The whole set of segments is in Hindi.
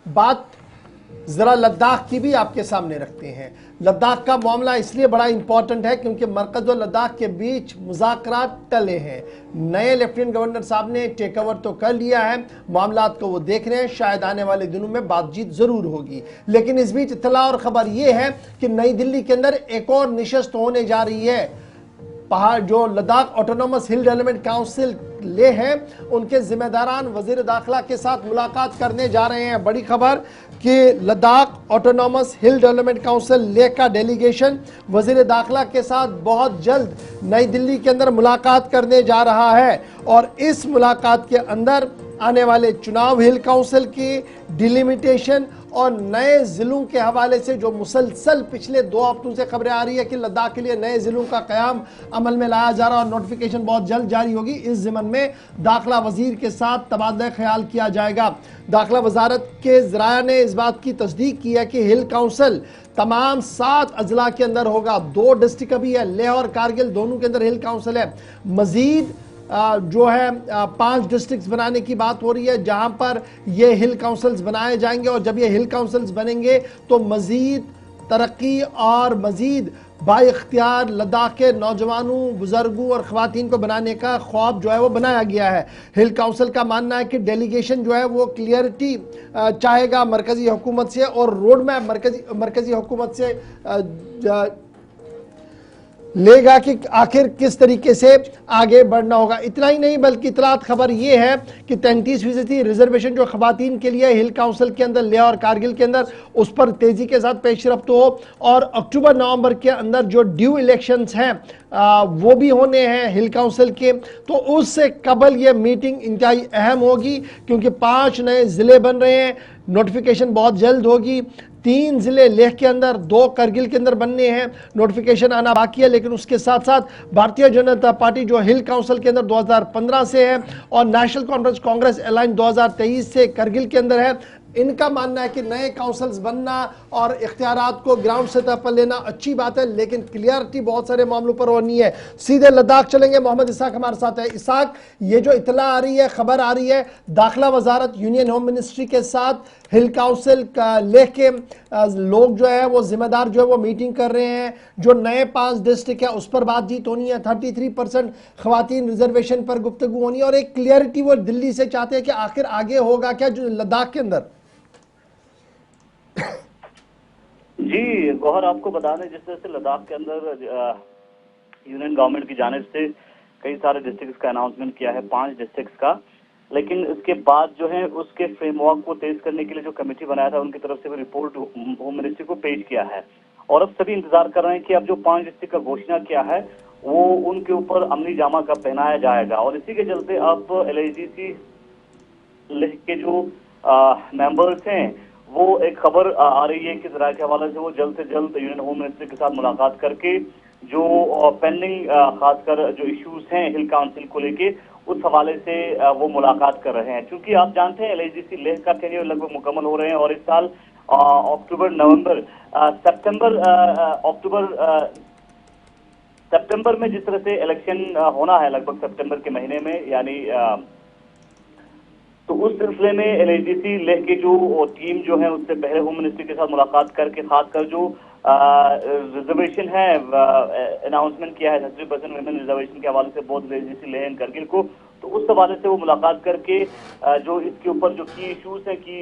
बात जरा लद्दाख की भी आपके सामने रखते हैं। लद्दाख का मामला इसलिए बड़ा इंपॉर्टेंट है क्योंकि मरकज और लद्दाख के बीच मुज़ाकरात टले हैं। नए लेफ्टिनेंट गवर्नर साहब ने टेक ओवर तो कर लिया है, मामलात को वो देख रहे हैं, शायद आने वाले दिनों में बातचीत जरूर होगी। लेकिन इस बीच इत्तला और खबर ये है कि नई दिल्ली के अंदर एक और नशस्त होने जा रही है। पहाड़ जो लद्दाख ऑटोनॉमस हिल डेवलपमेंट काउंसिल ले हैं, उनके जिम्मेदारान वजीर दाखिला के साथ मुलाकात करने जा रहे हैं। बड़ी खबर कि लद्दाख ऑटोनॉमस हिल डेवलपमेंट काउंसिल ले का डेलीगेशन वजीर दाखिला के साथ बहुत जल्द नई दिल्ली के अंदर मुलाकात करने जा रहा है और इस मुलाकात के अंदर आने वाले चुनाव, हिल काउंसिल की डिलिमिटेशन और नए जिलों के हवाले से जो मुसलसल पिछले 2 हफ्तों से खबरें आ रही है कि लद्दाख के लिए नए जिलों का क़याम अमल में लाया जा रहा और नोटिफिकेशन बहुत जल्द जारी होगी। इस ज़िमन में दाखिला वजीर के साथ तबादला ख्याल किया जाएगा। दाखिला वजारत के ज़राया ने इस बात की तस्दीक की है कि हिल काउंसिल तमाम 7 अजला के अंदर होगा। 2 डिस्ट्रिक्ट अभी है, लेह और कारगिल दोनों के अंदर हिल काउंसिल है। मजीद जो है 5 डिस्ट्रिक्ट्स बनाने की बात हो रही है जहां पर ये हिल काउंसिल्स बनाए जाएंगे और जब ये हिल काउंसिल्स बनेंगे तो मजीद तरक्की और मजीद बाइख्तियार लद्दाख के नौजवानों, बुजुर्गों और ख़वातीन को बनाने का ख्वाब जो है वो बनाया गया है। हिल काउंसिल का मानना है कि डेलीगेशन जो है वो क्लियरिटी चाहेगा मरकज़ी हुकूमत से और रोड मैप मरकज़ी हुकूमत से लेगा कि आखिर किस तरीके से आगे बढ़ना होगा। इतना ही नहीं बल्कि इतलात खबर ये है कि 33% रिजर्वेशन जो खवातीन के लिए हिल काउंसिल के अंदर लेह और कारगिल के अंदर उस पर तेजी के साथ पेशरफ्त हो और अक्टूबर-नवंबर के अंदर जो ड्यू इलेक्शंस हैं वो भी होने हैं हिल काउंसिल के, तो उससे कबल ये मीटिंग इंतहाई अहम होगी क्योंकि 5 नए ज़िले बन रहे हैं। नोटिफिकेशन बहुत जल्द होगी। 3 ज़िले लेह के अंदर, 2 करगिल के अंदर बनने हैं। नोटिफिकेशन आना बाकी है लेकिन उसके साथ साथ भारतीय जनता पार्टी जो हिल काउंसिल के अंदर 2015 से है और नेशनल कॉन्फ्रेंस कांग्रेस अलायंस 2023 से करगिल के अंदर है, इनका मानना है कि नए काउंसिल्स बनना और इख्तियारात को ग्राउंड सतह पर लेना अच्छी बात है लेकिन क्लियरिटी बहुत सारे मामलों पर होनी है। सीधे लद्दाख चलेंगे, मोहम्मद इसाक हमारे साथ है। इसाक, ये जो इतला आ रही है, खबर आ रही है, दाखिला वजारत यूनियन होम मिनिस्ट्री के साथ हिल काउंसिल का लेह के लोग जो है वो जिम्मेदार जो है वो मीटिंग कर रहे हैं। जो नए 5 डिस्ट्रिक्ट है उस पर बातचीत होनी है। 33% खवातीन रिजर्वेशन पर गुफ्तगू होनी है और एक क्लियरिटी वो दिल्ली से चाहते हैं कि आखिर आगे होगा क्या जो लद्दाख के अंदर। जी गौहर, आपको बता दें जिस तरह से लद्दाख के अंदर यूनियन गवर्नमेंट की जानिब से कई सारे डिस्ट्रिक्ट्स का अनाउंसमेंट किया है, 5 डिस्ट्रिक्ट्स का, लेकिन इसके बाद जो है उसके फ्रेमवर्क को तेज करने के लिए जो कमेटी बनाया था उनकी तरफ से वो रिपोर्ट होम मिनिस्ट्री को पेश किया है और अब सभी इंतजार कर रहे हैं कि अब जो 5 डिस्ट्रिक्ट का घोषणा किया है वो उनके ऊपर अमली जामा का पहनाया जाएगा और इसी के चलते अब LAGC लेह के जो मेंबर्स हैं वो एक खबर आ रही है कि जराये के हवाले से वो जल्द से जल्द यूनियन होम मिनिस्ट्री के साथ मुलाकात करके जो पेंडिंग खासकर जो इश्यूज हैं हिल काउंसिल को लेके उस हवाले से वो मुलाकात कर रहे हैं। क्योंकि आप जानते हैं LAGC लेह का टेन्योर लगभग मुकम्मल हो रहे हैं और इस साल सितंबर में जिस तरह से इलेक्शन होना है लगभग सितंबर के महीने में, यानी तो उस सिलसिले में LAGC लेह के जो टीम जो है उससे पहले होम मिनिस्ट्री के साथ मुलाकात करके खासकर जो रिजर्वेशन है अनाउंसमेंट किया है 30% वुमेन रिजर्वेशन के हवाले से both LAGC Leh and Kargil को, तो उस हवाले से वो मुलाकात करके जो इसके ऊपर जो की इश्यूज है कि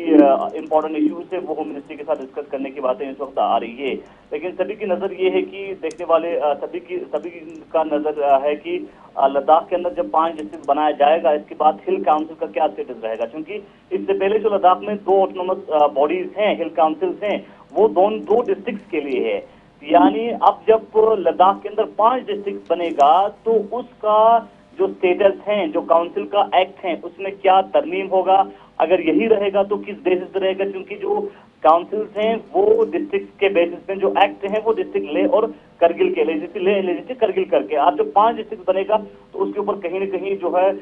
इम्पोर्टेंट इश्यूज है वो होम मिनिस्ट्री के साथ डिस्कस करने की बातें इस वक्त आ रही है। लेकिन सभी की नजर ये है कि देखने वाले सभी का नजर है कि लद्दाख के अंदर जब 5 डिस्ट्रिक्ट बनाया जाएगा इसके बाद हिल काउंसिल का क्या स्टेटस रहेगा, क्योंकि इससे पहले जो लद्दाख में 2 ऑटोनोमस बॉडीज हैं, हिल काउंसिल्स हैं, वो 2 डिस्ट्रिक्ट के लिए है। यानी अब जब लद्दाख के अंदर 5 डिस्ट्रिक्ट बनेगा तो उसका जो स्टेटस है, जो काउंसिल का एक्ट है, उसमें क्या तरमीम होगा, अगर यही रहेगा तो किस बेसिस पे रहेगा, क्योंकि जो काउंसिल्स हैं वो डिस्ट्रिक्ट के बेसिस पे, जो एक्ट हैं वो डिस्ट्रिक्ट ले और करगिल के LAGC करगिल करके आप जब 5 डिस्ट्रिक्ट बनेगा तो उसके ऊपर कहीं न कहीं जो है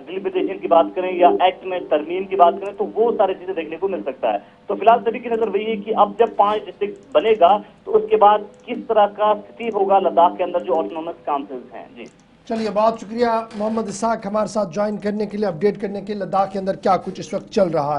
डिलिमिटेशन की बात करें या एक्ट में तरमीम की बात करें तो वो सारी चीजें देखने को मिल सकता है। तो फिलहाल सभी की नजर वही है कि अब जब 5 डिस्ट्रिक्ट बनेगा तो उसके बाद किस तरह का स्थिति होगा लद्दाख के अंदर जो ऑटोनोमस काउंसिल्स हैं। जी चलिए, बहुत शुक्रिया मोहम्मद इसाक हमारे साथ ज्वाइन करने के लिए, अपडेट करने के लिए लद्दाख के अंदर क्या कुछ इस वक्त चल रहा है।